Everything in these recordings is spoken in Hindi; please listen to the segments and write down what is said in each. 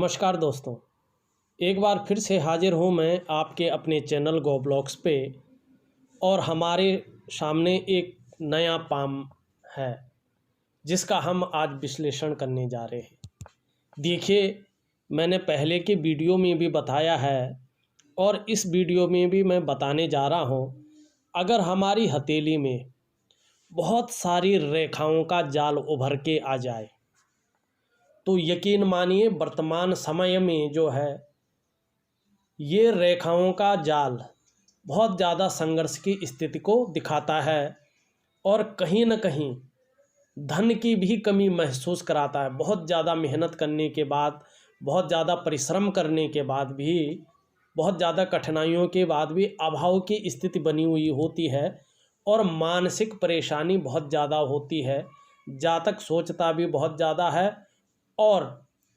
नमस्कार दोस्तों, एक बार फिर से हाजिर हूँ मैं आपके अपने चैनल गो ब्लॉग्स पे। और हमारे सामने एक नया पाम है जिसका हम आज विश्लेषण करने जा रहे हैं। देखिए, मैंने पहले के वीडियो में भी बताया है और इस वीडियो में भी मैं बताने जा रहा हूँ। अगर हमारी हथेली में बहुत सारी रेखाओं का जाल उभर के आ जाए तो यकीन मानिए वर्तमान समय में जो है ये रेखाओं का जाल बहुत ज़्यादा संघर्ष की स्थिति को दिखाता है और कहीं न कहीं धन की भी कमी महसूस कराता है। बहुत ज़्यादा मेहनत करने के बाद, बहुत ज़्यादा परिश्रम करने के बाद भी, बहुत ज़्यादा कठिनाइयों के बाद भी अभाव की स्थिति बनी हुई होती है और मानसिक परेशानी बहुत ज़्यादा होती है। जातक सोचता भी बहुत ज़्यादा है और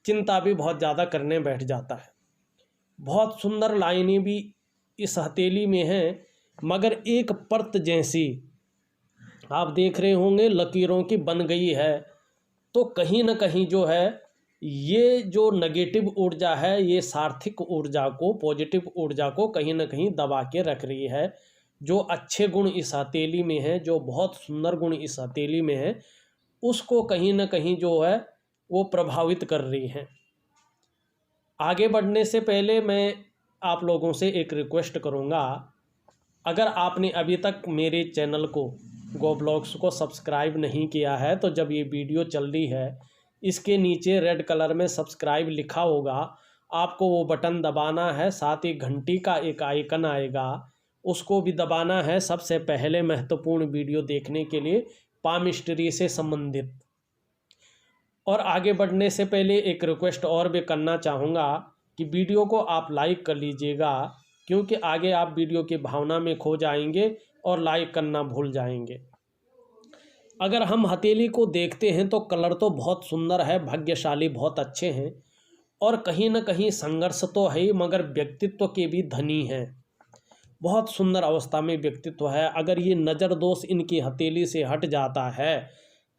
चिंता भी बहुत ज़्यादा करने बैठ जाता है। बहुत सुंदर लाइनें भी इस हथेली में हैं, मगर एक परत जैसी आप देख रहे होंगे लकीरों की बन गई है। तो कहीं न कहीं जो है ये जो नेगेटिव ऊर्जा है, ये सात्विक ऊर्जा को, पॉजिटिव ऊर्जा को कहीं न कहीं दबा के रख रही है। जो अच्छे गुण इस हथेली में हैं, जो बहुत सुंदर गुण इस हथेली में हैं, उसको कहीं न कहीं जो है वो प्रभावित कर रही हैं। आगे बढ़ने से पहले मैं आप लोगों से एक रिक्वेस्ट करूंगा, अगर आपने अभी तक मेरे चैनल को गो ब्लॉग्स को सब्सक्राइब नहीं किया है तो जब ये वीडियो चल रही है इसके नीचे रेड कलर में सब्सक्राइब लिखा होगा, आपको वो बटन दबाना है। साथ ही घंटी का एक आइकन आएगा, उसको भी दबाना है सबसे पहले महत्वपूर्ण वीडियो देखने के लिए पामिस्ट्री से संबंधित। और आगे बढ़ने से पहले एक रिक्वेस्ट और भी करना चाहूँगा कि वीडियो को आप लाइक कर लीजिएगा, क्योंकि आगे आप वीडियो की भावना में खो जाएंगे और लाइक करना भूल जाएंगे। अगर हम हथेली को देखते हैं तो कलर तो बहुत सुंदर है, भाग्यशाली बहुत अच्छे हैं और कहीं न कहीं संघर्ष तो है ही, मगर व्यक्तित्व के भी धनी हैं। बहुत सुंदर अवस्था में व्यक्तित्व है। अगर ये नज़र दोष इनकी हथेली से हट जाता है,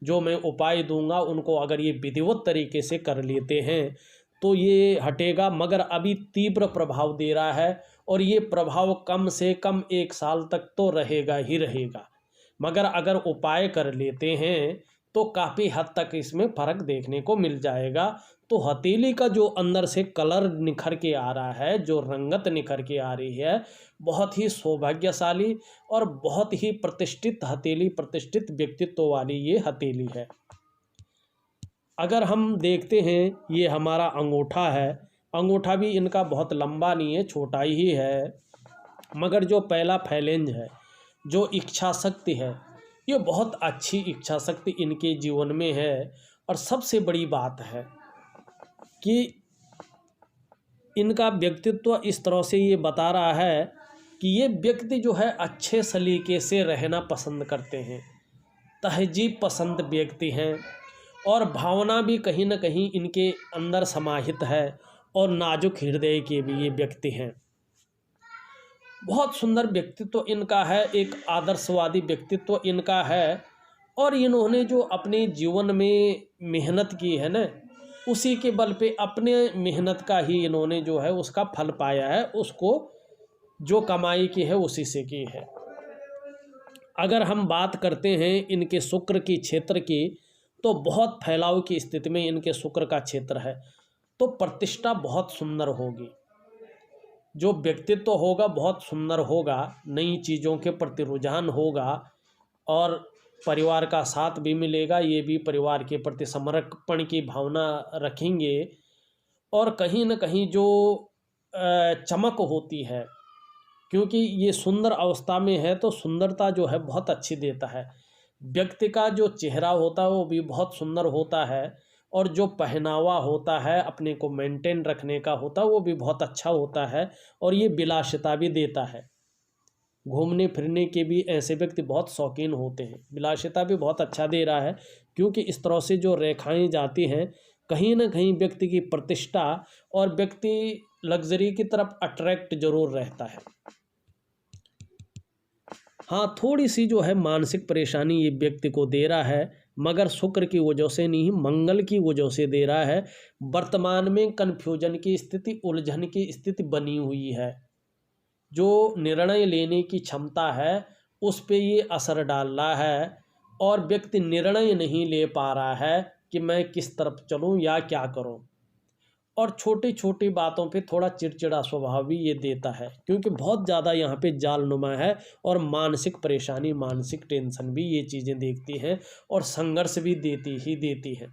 जो मैं उपाय दूंगा उनको अगर ये विधिवत तरीके से कर लेते हैं तो ये हटेगा, मगर अभी तीव्र प्रभाव दे रहा है और ये प्रभाव कम से कम 1 साल तक तो रहेगा ही रहेगा। मगर अगर उपाय कर लेते हैं तो काफ़ी हद तक इसमें फ़र्क देखने को मिल जाएगा। तो हथेली का जो अंदर से कलर निखर के आ रहा है, जो रंगत निखर के आ रही है, बहुत ही सौभाग्यशाली और बहुत ही प्रतिष्ठित हथेली, प्रतिष्ठित व्यक्तित्व वाली ये हथेली है। अगर हम देखते हैं ये हमारा अंगूठा है, अंगूठा भी इनका बहुत लंबा नहीं है, छोटा ही है, मगर जो पहला फैलेंज है, जो इच्छा शक्ति है, ये बहुत अच्छी इच्छा शक्ति इनके जीवन में है। और सबसे बड़ी बात है कि इनका व्यक्तित्व इस तरह से ये बता रहा है कि ये व्यक्ति जो है अच्छे सलीके से रहना पसंद करते हैं, तहजीब पसंद व्यक्ति हैं और भावना भी कहीं न कहीं इनके अंदर समाहित है और नाजुक हृदय के भी ये व्यक्ति हैं। बहुत सुंदर व्यक्तित्व इनका है, एक आदर्शवादी व्यक्तित्व इनका है और इन्होंने जो अपने जीवन में मेहनत की है ना, उसी के बल पे अपने मेहनत का ही इन्होंने जो है उसका फल पाया है, उसको जो कमाई की है उसी से की है। अगर हम बात करते हैं इनके शुक्र की क्षेत्र की, तो बहुत फैलाव की स्थिति में इनके शुक्र का क्षेत्र है, तो प्रतिष्ठा बहुत सुंदर होगी। जो व्यक्तित्व होगा बहुत सुंदर होगा, नई चीज़ों के प्रति रुझान होगा और परिवार का साथ भी मिलेगा। ये भी परिवार के प्रति समर्पण की भावना रखेंगे और कहीं न कहीं जो चमक होती है, क्योंकि ये सुंदर अवस्था में है तो सुंदरता जो है बहुत अच्छी देता है। व्यक्ति का जो चेहरा होता है वो भी बहुत सुंदर होता है और जो पहनावा होता है अपने को मेंटेन रखने का होता है वो भी बहुत अच्छा होता है और ये विलासिता भी देता है। घूमने फिरने के भी ऐसे व्यक्ति बहुत शौकीन होते हैं, विलासिता भी बहुत अच्छा दे रहा है, क्योंकि इस तरह से जो रेखाएं जाती हैं कहीं ना कहीं व्यक्ति की प्रतिष्ठा और व्यक्ति लग्जरी की तरफ अट्रैक्ट जरूर रहता है। हाँ, थोड़ी सी जो है मानसिक परेशानी ये व्यक्ति को दे रहा है, मगर शुक्र की वजह से नहीं, मंगल की वजह से दे रहा है। वर्तमान में कन्फ्यूजन की स्थिति, उलझन की स्थिति बनी हुई है। जो निर्णय लेने की क्षमता है उस पे ये असर डाल रहा है और व्यक्ति निर्णय नहीं ले पा रहा है कि मैं किस तरफ चलूं या क्या करूं। और छोटी छोटी बातों पे थोड़ा चिड़चिड़ा स्वभाव भी ये देता है, क्योंकि बहुत ज़्यादा यहाँ पे जालनुमा है और मानसिक परेशानी, मानसिक टेंशन भी ये चीज़ें देखती हैं और संघर्ष भी देती ही देती हैं।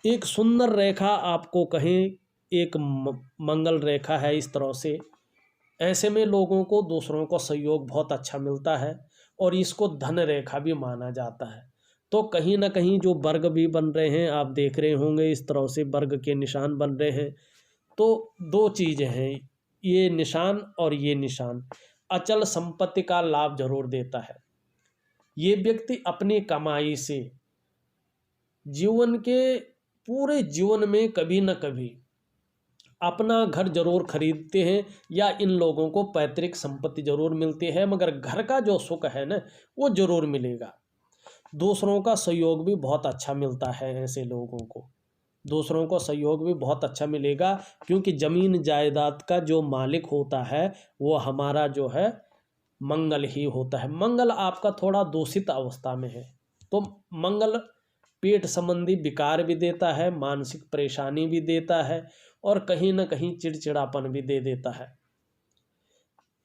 एक सुंदर रेखा आपको कहें, एक मंगल रेखा है इस तरह से। ऐसे में लोगों को दूसरों का सहयोग बहुत अच्छा मिलता है और इसको धन रेखा भी माना जाता है। तो कहीं ना कहीं जो वर्ग भी बन रहे हैं, आप देख रहे होंगे इस तरह से वर्ग के निशान बन रहे हैं। तो दो चीज़ें हैं, ये निशान और ये निशान अचल संपत्ति का लाभ जरूर देता है। ये व्यक्ति अपनी कमाई से जीवन के पूरे जीवन में कभी न कभी अपना घर जरूर खरीदते हैं या इन लोगों को पैतृक संपत्ति जरूर मिलती है, मगर घर का जो सुख है ना वो जरूर मिलेगा। दूसरों का सहयोग भी बहुत अच्छा मिलता है ऐसे लोगों को, दूसरों को सहयोग भी बहुत अच्छा मिलेगा, क्योंकि ज़मीन जायदाद का जो मालिक होता है वो हमारा जो है मंगल ही होता है। मंगल आपका थोड़ा दूषित अवस्था में है तो मंगल पेट संबंधी विकार भी देता है, मानसिक परेशानी भी देता है और कहीं ना कहीं चिड़चिड़ापन भी दे देता है।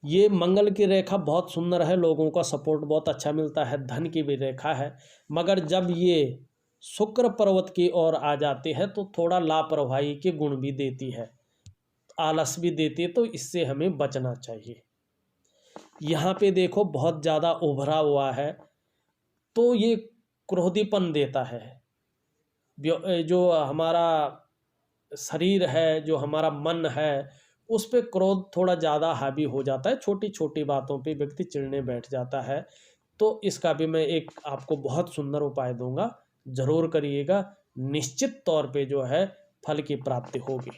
ये मंगल की रेखा बहुत सुंदर है, लोगों का सपोर्ट बहुत अच्छा मिलता है, धन की भी रेखा है। मगर जब ये शुक्र पर्वत की ओर आ जाती है तो थोड़ा लापरवाही के गुण भी देती है, आलस भी देती है, तो इससे हमें बचना चाहिए। यहाँ पे देखो बहुत ज़्यादा उभरा हुआ है तो ये क्रोधीपन देता है। जो हमारा शरीर है, जो हमारा मन है, उस पे क्रोध थोड़ा ज़्यादा हावी हो जाता है, छोटी छोटी बातों पे व्यक्ति चिढ़ने बैठ जाता है। तो इसका भी मैं एक आपको बहुत सुंदर उपाय दूंगा, ज़रूर करिएगा, निश्चित तौर पे जो है फल की प्राप्ति होगी।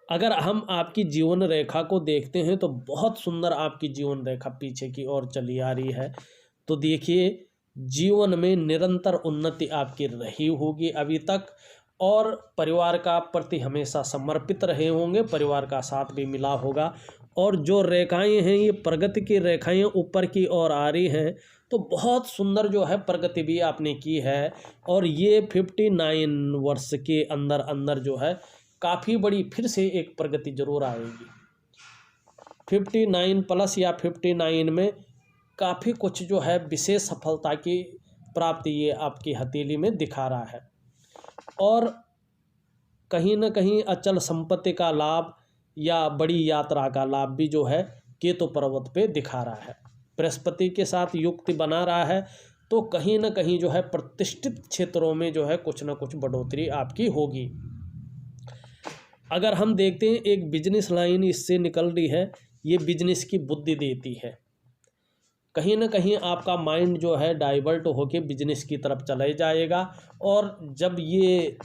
अगर हम आपकी जीवन रेखा को देखते हैं तो बहुत सुंदर आपकी जीवन रेखा पीछे की ओर चली आ रही है। तो देखिए, जीवन में निरंतर उन्नति आपकी रही होगी अभी तक और परिवार का प्रति हमेशा समर्पित रहे होंगे, परिवार का साथ भी मिला होगा। और जो रेखाएं हैं ये प्रगति की रेखाएं ऊपर की ओर आ रही हैं, तो बहुत सुंदर जो है प्रगति भी आपने की है। और ये 59 वर्ष के अंदर अंदर जो है काफ़ी बड़ी फिर से एक प्रगति जरूर आएगी। 59 प्लस या 59 में काफ़ी कुछ जो है विशेष सफलता की प्राप्ति ये आपकी हथेली में दिखा रहा है। और कहीं न कहीं अचल संपत्ति का लाभ या बड़ी यात्रा का लाभ भी जो है केतु पर्वत पे दिखा रहा है। बृहस्पति के साथ युक्ति बना रहा है, तो कहीं न कहीं जो है प्रतिष्ठित क्षेत्रों में जो है कुछ न कुछ बढ़ोतरी आपकी होगी। अगर हम देखते हैं एक बिजनेस लाइन इससे निकल रही है, ये बिजनेस की बुद्धि देती है। कहीं ना कहीं आपका माइंड जो है डाइवर्ट होके बिजनेस की तरफ चले जाएगा। और जब ये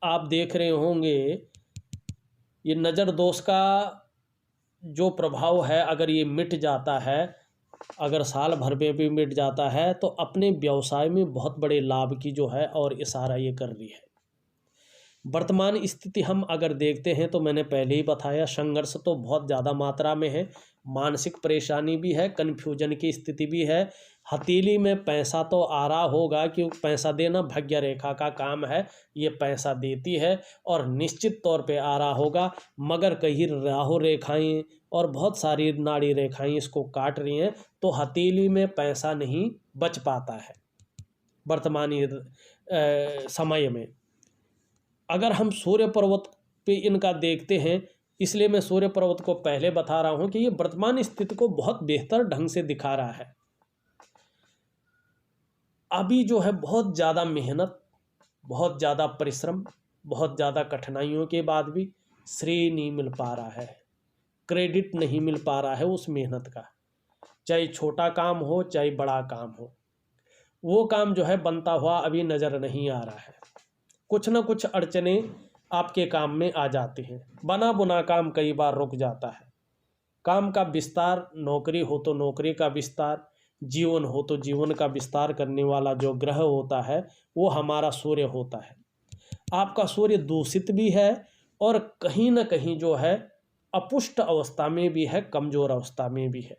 आप देख रहे होंगे, ये नज़र दोष का जो प्रभाव है अगर ये मिट जाता है, अगर साल भर में भी मिट जाता है, तो अपने व्यवसाय में बहुत बड़े लाभ की जो है और इशारा ये कर रही है। वर्तमान स्थिति हम अगर देखते हैं तो मैंने पहले ही बताया, संघर्ष तो बहुत ज़्यादा मात्रा में है, मानसिक परेशानी भी है, कन्फ्यूजन की स्थिति भी है। हथेली में पैसा तो आ रहा होगा, क्योंकि पैसा देना भाग्य रेखा का काम है, ये पैसा देती है और निश्चित तौर पे आ रहा होगा। मगर कहीं राहु रेखाएं और बहुत सारी नाड़ी रेखाएं इसको काट रही हैं, तो हथेली में पैसा नहीं बच पाता है वर्तमानी समय में। अगर हम सूर्य पर्वत पे इनका देखते हैं, इसलिए मैं सूर्य पर्वत को पहले बता रहा हूं कि ये वर्तमान स्थिति को बहुत बेहतर ढंग से दिखा रहा है। अभी जो है बहुत ज़्यादा मेहनत, बहुत ज़्यादा परिश्रम, बहुत ज़्यादा कठिनाइयों के बाद भी श्रेय नहीं मिल पा रहा है, क्रेडिट नहीं मिल पा रहा है उस मेहनत का। चाहे छोटा काम हो चाहे बड़ा काम हो, वो काम जो है बनता हुआ अभी नज़र नहीं आ रहा है। कुछ न कुछ अड़चने आपके काम में आ जाती हैं, बना बुना काम कई बार रुक जाता है। काम का विस्तार, नौकरी हो तो नौकरी का विस्तार, जीवन हो तो जीवन का विस्तार करने वाला जो ग्रह होता है वो हमारा सूर्य होता है। आपका सूर्य दूषित भी है और कहीं ना कहीं जो है अपुष्ट अवस्था में भी है, कमज़ोर अवस्था में भी है।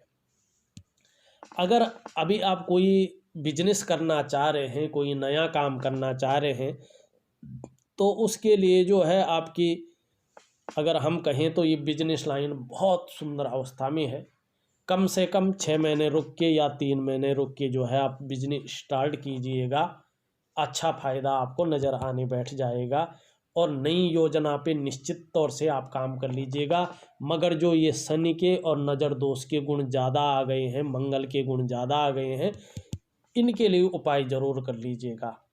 अगर अभी आप कोई बिजनेस करना चाह रहे हैं, कोई नया काम करना चाह रहे हैं, तो उसके लिए जो है आपकी, अगर हम कहें तो ये बिजनेस लाइन बहुत सुंदर अवस्था में है। कम से कम 6 महीने रुक के या 3 महीने रुक के जो है आप बिजनेस स्टार्ट कीजिएगा, अच्छा फ़ायदा आपको नज़र आने बैठ जाएगा और नई योजना पे निश्चित तौर से आप काम कर लीजिएगा। मगर जो ये शनि के और नज़र दोष के गुण ज़्यादा आ गए हैं, मंगल के गुण ज़्यादा आ गए हैं, इनके लिए उपाय ज़रूर कर लीजिएगा।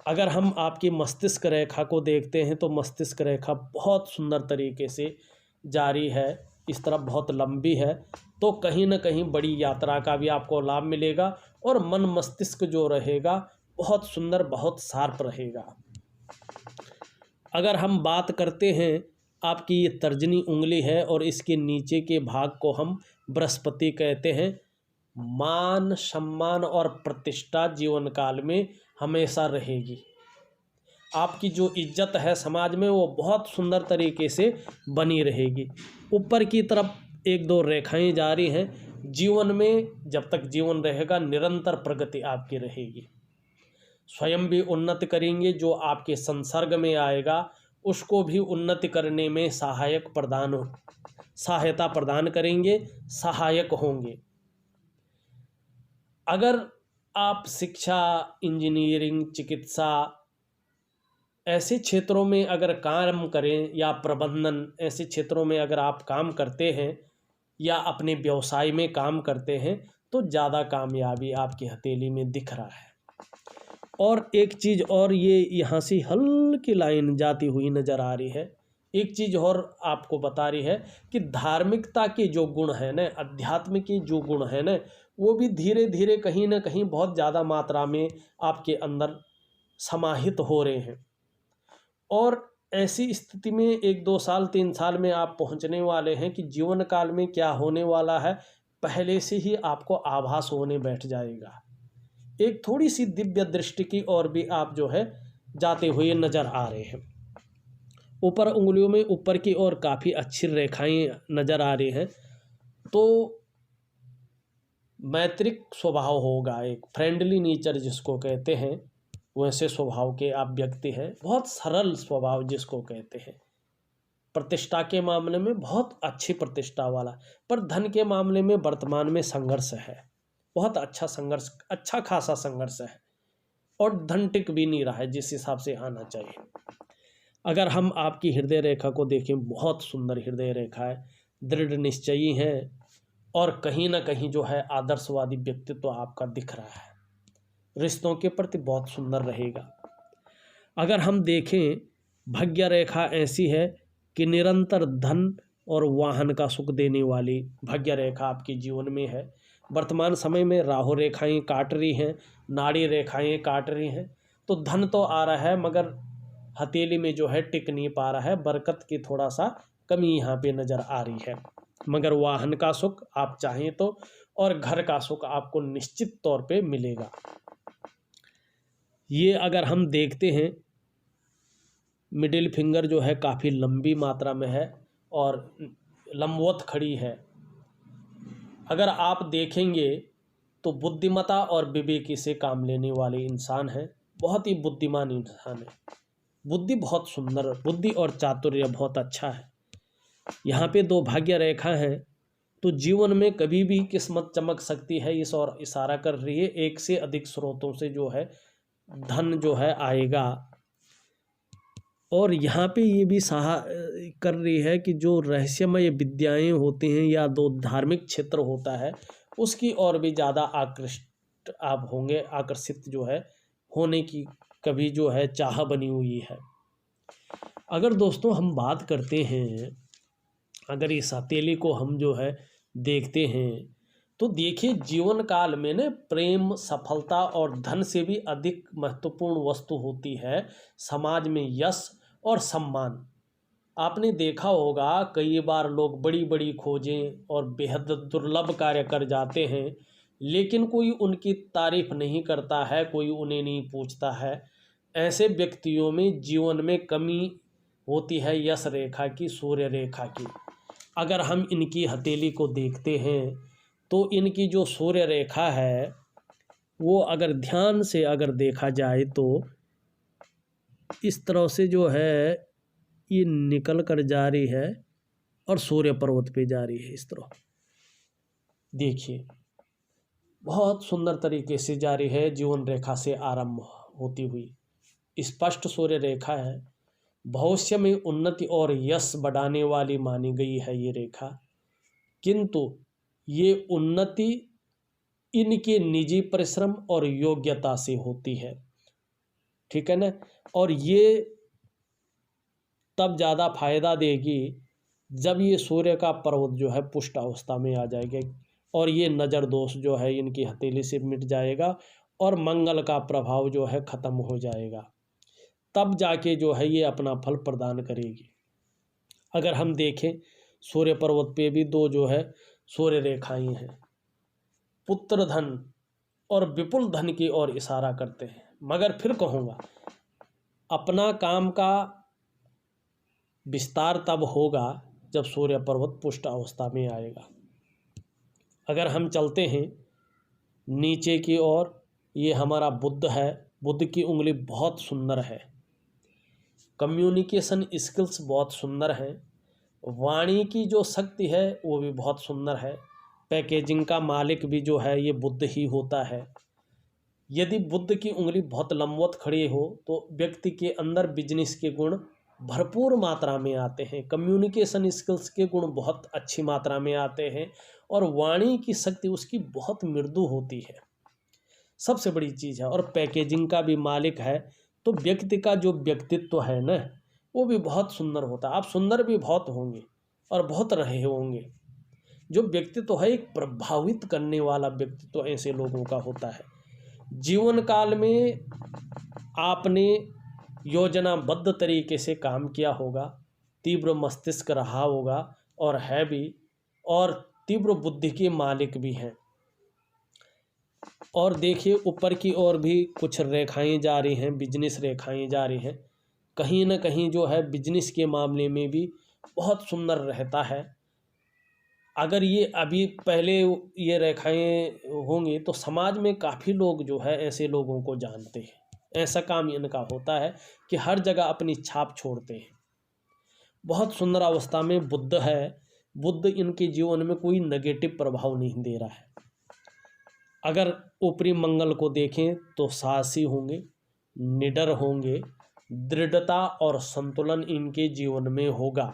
अगर हम आपकी मस्तिष्क रेखा को देखते हैं तो मस्तिष्क रेखा बहुत सुंदर तरीके से जारी है, इस तरफ बहुत लंबी है, तो कहीं ना कहीं बड़ी यात्रा का भी आपको लाभ मिलेगा और मन मस्तिष्क जो रहेगा बहुत सुंदर, बहुत शार्प रहेगा। अगर हम बात करते हैं, आपकी ये तर्जनी उंगली है और इसके नीचे के भाग को हम बृहस्पति कहते हैं। मान सम्मान और प्रतिष्ठा जीवन काल में हमेशा रहेगी। आपकी जो इज्जत है समाज में वो बहुत सुंदर तरीके से बनी रहेगी। ऊपर की तरफ 1-2 रेखाएं जारी हैं। जीवन में जब तक जीवन रहेगा निरंतर प्रगति आपकी रहेगी। स्वयं भी उन्नति करेंगे, जो आपके संसर्ग में आएगा उसको भी उन्नति करने में सहायता प्रदान करेंगे, सहायक होंगे। अगर आप शिक्षा, इंजीनियरिंग, चिकित्सा ऐसे क्षेत्रों में अगर काम करें या प्रबंधन ऐसे क्षेत्रों में अगर आप काम करते हैं या अपने व्यवसाय में काम करते हैं तो ज़्यादा कामयाबी आपकी हथेली में दिख रहा है। और एक चीज़ और, ये यहाँ से हल्की लाइन जाती हुई नज़र आ रही है। एक चीज़ और आपको बता रही है कि धार्मिकता के जो गुण हैं ना, अध्यात्म के जो गुण हैं ना, वो भी धीरे धीरे कहीं ना कहीं बहुत ज़्यादा मात्रा में आपके अंदर समाहित हो रहे हैं। और ऐसी स्थिति में 1-2 साल 3 साल में आप पहुंचने वाले हैं कि जीवन काल में क्या होने वाला है पहले से ही आपको आभास होने बैठ जाएगा। एक थोड़ी सी दिव्य दृष्टि की ओर भी आप जो है जाते हुए नज़र आ रहे हैं। ऊपर उंगलियों में ऊपर की ओर काफ़ी अच्छी रेखाएं नज़र आ रही हैं। तो मैत्रिक स्वभाव होगा, एक फ्रेंडली नेचर जिसको कहते हैं, वैसे स्वभाव के आप व्यक्ति हैं। बहुत सरल स्वभाव जिसको कहते हैं। प्रतिष्ठा के मामले में बहुत अच्छी प्रतिष्ठा वाला, पर धन के मामले में वर्तमान में संघर्ष है, बहुत अच्छा संघर्ष, अच्छा खासा संघर्ष है और धन टिक भी नहीं रहा है जिस हिसाब से आना चाहिए। अगर हम आपकी हृदय रेखा को देखें, बहुत सुंदर हृदय रेखा है, दृढ़ निश्चयी है और कहीं ना कहीं जो है आदर्शवादी व्यक्तित्व आपका दिख रहा है। रिश्तों के प्रति बहुत सुंदर रहेगा। अगर हम देखें, भाग्य रेखा ऐसी है कि निरंतर धन और वाहन का सुख देने वाली भाग्य रेखा आपके जीवन में है। वर्तमान समय में राहु रेखाएं काट रही हैं, नाड़ी रेखाएं काट रही हैं, तो धन तो आ रहा है मगर हथेली में जो है टिक नहीं पा रहा है, बरकत की थोड़ा सा कमी यहाँ पे नज़र आ रही है। मगर वाहन का सुख आप चाहें तो और घर का सुख आपको निश्चित तौर पे मिलेगा। ये अगर हम देखते हैं, मिडिल फिंगर जो है काफ़ी लंबी मात्रा में है और लंबवत खड़ी है। अगर आप देखेंगे तो बुद्धिमता और विवेकी से काम लेने वाले इंसान हैं, बहुत ही बुद्धिमान इंसान है। बुद्धि बहुत सुंदर, बुद्धि और चातुर्य बहुत अच्छा है। यहाँ पे 2 भाग्य रेखा हैं, तो जीवन में कभी भी किस्मत चमक सकती है, इस और इशारा कर रही है। एक से अधिक स्रोतों से जो है धन जो है आएगा। और यहाँ पे ये भी कर रही है कि जो रहस्यमय विद्याएं होती हैं या दो धार्मिक क्षेत्र होता है उसकी ओर भी ज़्यादा आकृष्ट आप होंगे, आकर्षित जो है होने की कभी जो है चाह बनी हुई है। अगर दोस्तों हम बात करते हैं, अगर इस हथेली को हम जो है देखते हैं तो देखिए जीवन काल में न प्रेम, सफलता और धन से भी अधिक महत्वपूर्ण वस्तु होती है समाज में यश और सम्मान। आपने देखा होगा कई बार लोग बड़ी बड़ी खोजें और बेहद दुर्लभ कार्य कर जाते हैं, लेकिन कोई उनकी तारीफ नहीं करता है, कोई उन्हें नहीं पूछता है। ऐसे व्यक्तियों में जीवन में कमी होती है यश रेखा की, सूर्य रेखा की। अगर हम इनकी हथेली को देखते हैं तो इनकी जो सूर्य रेखा है वो अगर ध्यान से अगर देखा जाए तो इस तरह से जो है ये निकल कर जा रही है और सूर्य पर्वत पे जा रही है। इस तरह देखिए, बहुत सुंदर तरीके से जा रही है, जीवन रेखा से आरंभ होती हुई स्पष्ट सूर्य रेखा है। भविष्य में उन्नति और यश बढ़ाने वाली मानी गई है ये रेखा, किंतु ये उन्नति इनके निजी परिश्रम और योग्यता से होती है, ठीक है ना। और ये तब ज़्यादा फायदा देगी जब ये सूर्य का पर्वत जो है पुष्ट अवस्था में आ जाएगा और ये नज़र दोष जो है इनकी हथेली से मिट जाएगा और मंगल का प्रभाव जो है ख़त्म हो जाएगा, तब जाके जो है ये अपना फल प्रदान करेगी। अगर हम देखें सूर्य पर्वत पे भी दो जो है सूर्य रेखाएं हैं, पुत्र धन और विपुल धन की ओर इशारा करते हैं। मगर फिर कहूँगा, अपना काम का विस्तार तब होगा जब सूर्य पर्वत पुष्ट अवस्था में आएगा। अगर हम चलते हैं नीचे की ओर, ये हमारा बुध है। बुध की उंगली बहुत सुंदर है, कम्युनिकेशन स्किल्स बहुत सुंदर हैं, वाणी की जो शक्ति है वो भी बहुत सुंदर है। पैकेजिंग का मालिक भी जो है ये बुध ही होता है। यदि बुध की उंगली बहुत लंबवत खड़ी हो तो व्यक्ति के अंदर बिजनेस के गुण भरपूर मात्रा में आते हैं, कम्युनिकेशन स्किल्स के गुण बहुत अच्छी मात्रा में आते हैं और वाणी की शक्ति उसकी बहुत मृदु होती है, सबसे बड़ी चीज़ है। और पैकेजिंग का भी मालिक है तो व्यक्ति का जो व्यक्तित्व है ना वो भी बहुत सुंदर होता है। आप सुंदर भी बहुत होंगे और बहुत रहे होंगे। जो व्यक्तित्व है एक प्रभावित करने वाला व्यक्तित्व ऐसे लोगों का होता है। जीवन काल में आपने योजनाबद्ध तरीके से काम किया होगा, तीव्र मस्तिष्क रहा होगा और है भी, और तीव्र बुद्धि के मालिक भी हैं। और देखिए ऊपर की ओर भी कुछ रेखाएं जा रही हैं, बिजनेस रेखाएं जा रही हैं। कहीं ना कहीं जो है बिजनेस के मामले में भी बहुत सुंदर रहता है। अगर ये अभी पहले ये रेखाएं होंगी तो समाज में काफ़ी लोग जो है ऐसे लोगों को जानते हैं। ऐसा काम इनका होता है कि हर जगह अपनी छाप छोड़ते हैं। बहुत सुंदर अवस्था में बुध है। बुध इनके जीवन में कोई नेगेटिव प्रभाव नहीं दे रहा है। अगर ऊपरी मंगल को देखें तो साहसी होंगे, निडर होंगे, दृढ़ता और संतुलन इनके जीवन में होगा।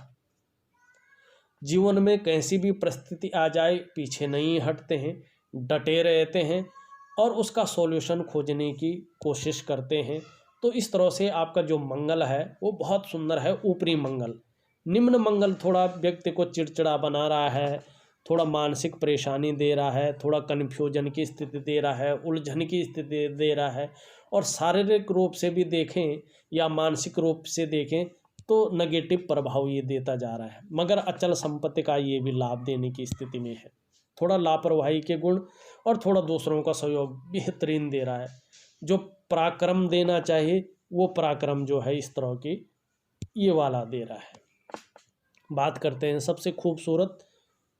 जीवन में कैसी भी परिस्थिति आ जाए पीछे नहीं हटते हैं, डटे रहते हैं और उसका सॉल्यूशन खोजने की कोशिश करते हैं। तो इस तरह से आपका जो मंगल है वो बहुत सुंदर है, ऊपरी मंगल। निम्न मंगल थोड़ा व्यक्ति को चिड़चिड़ा बना रहा है, थोड़ा मानसिक परेशानी दे रहा है, थोड़ा कन्फ्यूजन की स्थिति दे रहा है, उलझन की स्थिति दे रहा है। और शारीरिक रूप से भी देखें या मानसिक रूप से देखें तो नेगेटिव प्रभाव ये देता जा रहा है। मगर अचल संपत्ति का ये भी लाभ देने की स्थिति में है। थोड़ा लापरवाही के गुण और थोड़ा दूसरों का सहयोग बेहतरीन दे रहा है। जो पराक्रम देना चाहिए वो पराक्रम जो है इस तरह की ये वाला दे रहा है। बात करते हैं सबसे खूबसूरत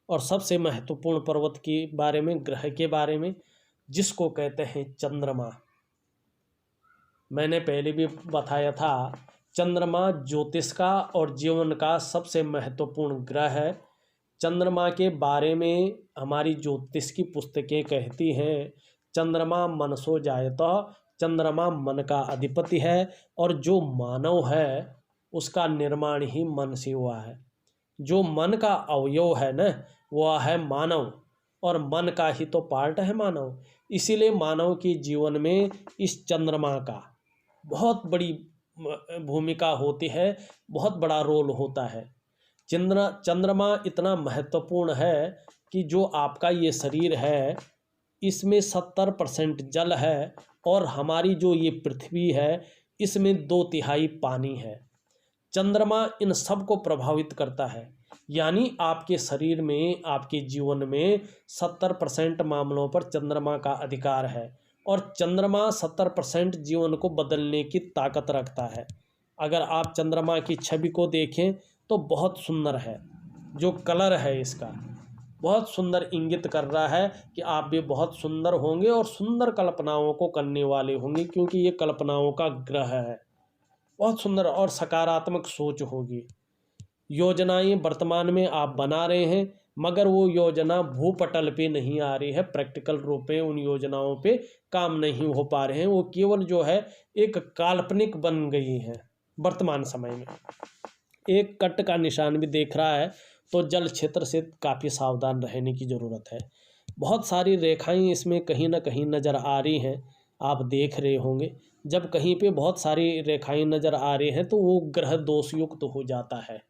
और सबसे महत्वपूर्ण पर्वत के बारे में, ग्रह के बारे में, जिसको कहते हैं चंद्रमा। मैंने पहले भी बताया था, चंद्रमा ज्योतिष का और जीवन का सबसे महत्वपूर्ण ग्रह है। चंद्रमा के बारे में हमारी ज्योतिष की पुस्तकें कहती हैं, चंद्रमा मनसो जायतो, चंद्रमा मन का अधिपति है और जो मानव है उसका निर्माण ही मन से हुआ है। जो मन का अवयव है ना वो है मानव, और मन का ही तो पार्ट है मानव। इसीलिए मानव के जीवन में इस चंद्रमा का बहुत बड़ी भूमिका होती है, बहुत बड़ा रोल होता है। चंद्रमा इतना महत्वपूर्ण है कि जो आपका ये शरीर है इसमें 70% जल है और हमारी जो ये पृथ्वी है इसमें 2/3 पानी है। चंद्रमा इन सब को प्रभावित करता है। यानी आपके शरीर में, आपके जीवन में 70% मामलों पर चंद्रमा का अधिकार है और चंद्रमा 70% जीवन को बदलने की ताकत रखता है। अगर आप चंद्रमा की छवि को देखें तो बहुत सुंदर है, जो कलर है इसका बहुत सुंदर इंगित कर रहा है कि आप भी बहुत सुंदर होंगे और सुंदर कल्पनाओं को करने वाले होंगे, क्योंकि ये कल्पनाओं का ग्रह है। बहुत सुंदर और सकारात्मक सोच होगी। योजनाएं वर्तमान में आप बना रहे हैं, मगर वो योजना भूपटल पे नहीं आ रही है, प्रैक्टिकल रूप में उन योजनाओं पे काम नहीं हो पा रहे हैं, वो केवल जो है एक काल्पनिक बन गई है। वर्तमान समय में एक कट का निशान भी देख रहा है, तो जल क्षेत्र से काफ़ी सावधान रहने की ज़रूरत है। बहुत सारी रेखाएं इसमें कहीं ना कहीं नज़र आ रही हैं, आप देख रहे होंगे। जब कहीं पे बहुत सारी रेखाएं नज़र आ रही हैं तो वो ग्रह दोषयुक्त हो जाता है।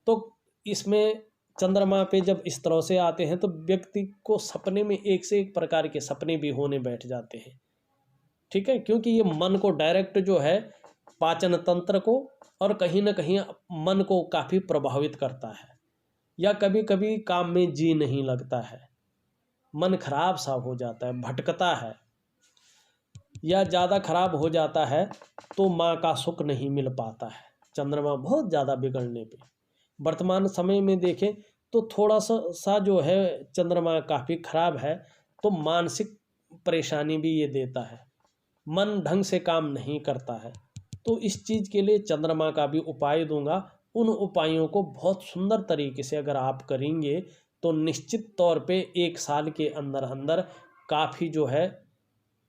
तो इसमें चंद्रमा पे जब इस तरह से आते हैं तो व्यक्ति को सपने में एक से एक प्रकार के सपने भी होने बैठ जाते हैं। ठीक है, क्योंकि ये मन को डायरेक्ट जो है, पाचन तंत्र को और कहीं ना कहीं मन को काफ़ी प्रभावित करता है। या कभी कभी काम में जी नहीं लगता है, मन खराब सा हो जाता है, भटकता है, या ज़्यादा खराब हो जाता है तो माँ का सुख नहीं मिल पाता है चंद्रमा बहुत ज़्यादा बिगड़ने पे। वर्तमान समय में देखें तो थोड़ा सा जो है चंद्रमा काफ़ी खराब है, तो मानसिक परेशानी भी ये देता है, मन ढंग से काम नहीं करता है। तो इस चीज़ के लिए चंद्रमा का भी उपाय दूंगा। उन उपायों को बहुत सुंदर तरीके से अगर आप करेंगे तो निश्चित तौर पे 1 साल के अंदर अंदर काफ़ी जो है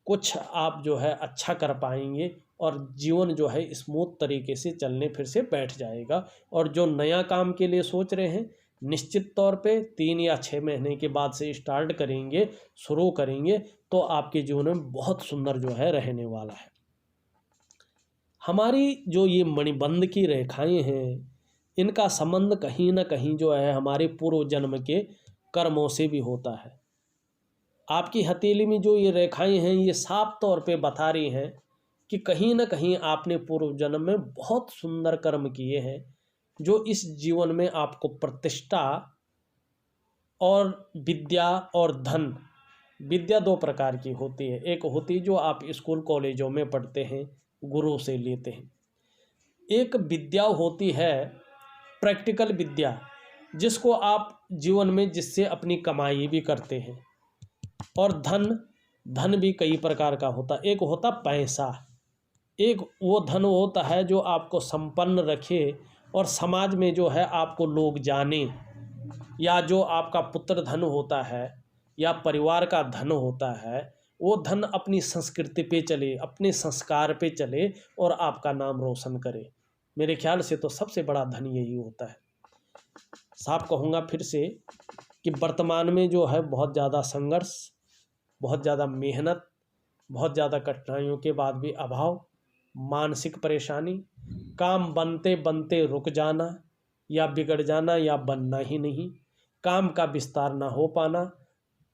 कुछ आप जो है अच्छा कर पाएंगे और जीवन जो है स्मूथ तरीके से चलने फिर से बैठ जाएगा। और जो नया काम के लिए सोच रहे हैं, निश्चित तौर पे 3 या 6 महीने के बाद से स्टार्ट करेंगे, शुरू करेंगे तो आपके जीवन में बहुत सुंदर जो है रहने वाला है। हमारी जो ये मणिबंध की रेखाएं हैं, इनका संबंध कहीं ना कहीं जो है हमारे पूर्व जन्म के कर्मों से भी होता है। आपकी हथेली में जो ये रेखाएं हैं, ये साफ तौर पे बता रही हैं कि कहीं ना कहीं आपने पूर्व जन्म में बहुत सुंदर कर्म किए हैं, जो इस जीवन में आपको प्रतिष्ठा और विद्या और धन। विद्या 2 प्रकार की होती है, एक होती जो आप स्कूल कॉलेजों में पढ़ते हैं, गुरु से लेते हैं। एक विद्या होती है प्रैक्टिकल विद्या, जिसको आप जीवन में जिससे अपनी कमाई भी करते हैं। और धन भी कई प्रकार का होता है। एक होता पैसा, एक वो धन होता है जो आपको संपन्न रखे और समाज में जो है आपको लोग जाने, या जो आपका पुत्र धन होता है या परिवार का धन होता है, वो धन अपनी संस्कृति पे चले, अपने संस्कार पे चले और आपका नाम रोशन करे। मेरे ख्याल से तो सबसे बड़ा धन यही होता है। साफ कहूँगा फिर से कि वर्तमान में जो है बहुत ज़्यादा संघर्ष, बहुत ज़्यादा मेहनत, बहुत ज़्यादा कठिनाइयों के बाद भी अभाव, मानसिक परेशानी, काम बनते बनते रुक जाना या बिगड़ जाना या बनना ही नहीं, काम का विस्तार ना हो पाना,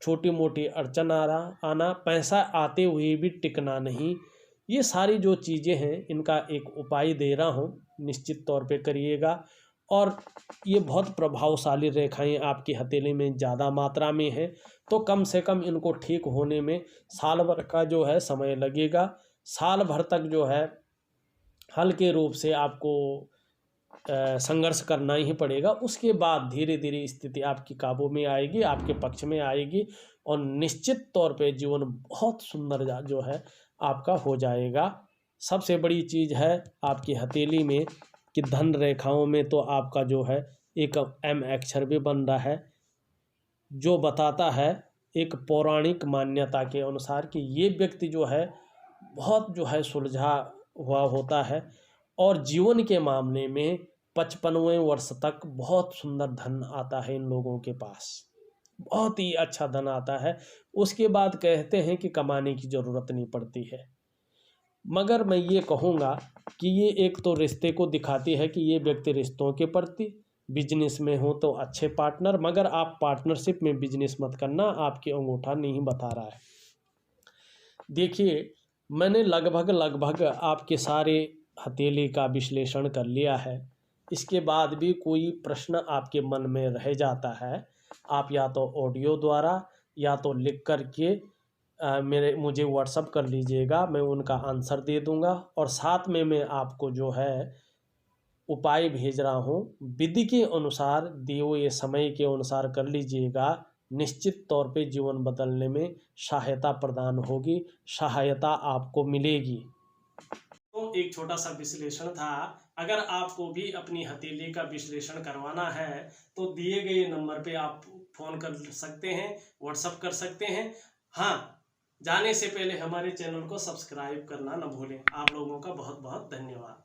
छोटी मोटी अड़चन आना, पैसा आते हुए भी टिकना नहीं, ये सारी जो चीज़ें हैं इनका एक उपाय दे रहा हूँ, निश्चित तौर पे करिएगा। और ये बहुत प्रभावशाली रेखाएं आपकी हथेली में ज़्यादा मात्रा में है, तो कम से कम इनको ठीक होने में साल भर का जो है समय लगेगा। साल भर तक जो है हल्के रूप से आपको संघर्ष करना ही पड़ेगा। उसके बाद धीरे धीरे स्थिति आपकी काबू में आएगी, आपके पक्ष में आएगी और निश्चित तौर पे जीवन बहुत सुंदर जो है आपका हो जाएगा। सबसे बड़ी चीज़ है आपकी हथेली में कि धन रेखाओं में तो आपका जो है एक M अक्षर भी बन रहा है, जो बताता है एक पौराणिक मान्यता के अनुसार कि ये व्यक्ति जो है बहुत जो है सुलझा हुआ होता है और जीवन के मामले में 55वें वर्ष तक बहुत सुंदर धन आता है इन लोगों के पास, बहुत ही अच्छा धन आता है। उसके बाद कहते हैं कि कमाने की ज़रूरत नहीं पड़ती है। मगर मैं ये कहूँगा कि ये एक तो रिश्ते को दिखाती है कि ये व्यक्ति रिश्तों के प्रति, बिजनेस में हो तो अच्छे पार्टनर, मगर आप पार्टनरशिप में बिजनेस मत करना, आपकी अंगूठा नहीं बता रहा है। देखिए, मैंने लगभग आपके सारे हथेली का विश्लेषण कर लिया है, इसके बाद भी कोई प्रश्न आपके मन में रह जाता है, आप या तो ऑडियो द्वारा या तो लिख कर के मुझे व्हाट्सअप कर लीजिएगा। मैं उनका आंसर दे दूंगा और साथ में मैं आपको जो है उपाय भेज रहा हूँ, विधि के अनुसार दिए हुए समय के अनुसार कर लीजिएगा। निश्चित तौर पे जीवन बदलने में सहायता प्रदान होगी, सहायता आपको मिलेगी। तो एक छोटा सा विश्लेषण था। अगर आपको भी अपनी हथेली का विश्लेषण करवाना है तो दिए गए नंबर पे आप फ़ोन कर सकते हैं, व्हाट्सअप कर सकते हैं। हाँ, जाने से पहले हमारे चैनल को सब्सक्राइब करना न भूलें। आप लोगों का बहुत बहुत धन्यवाद।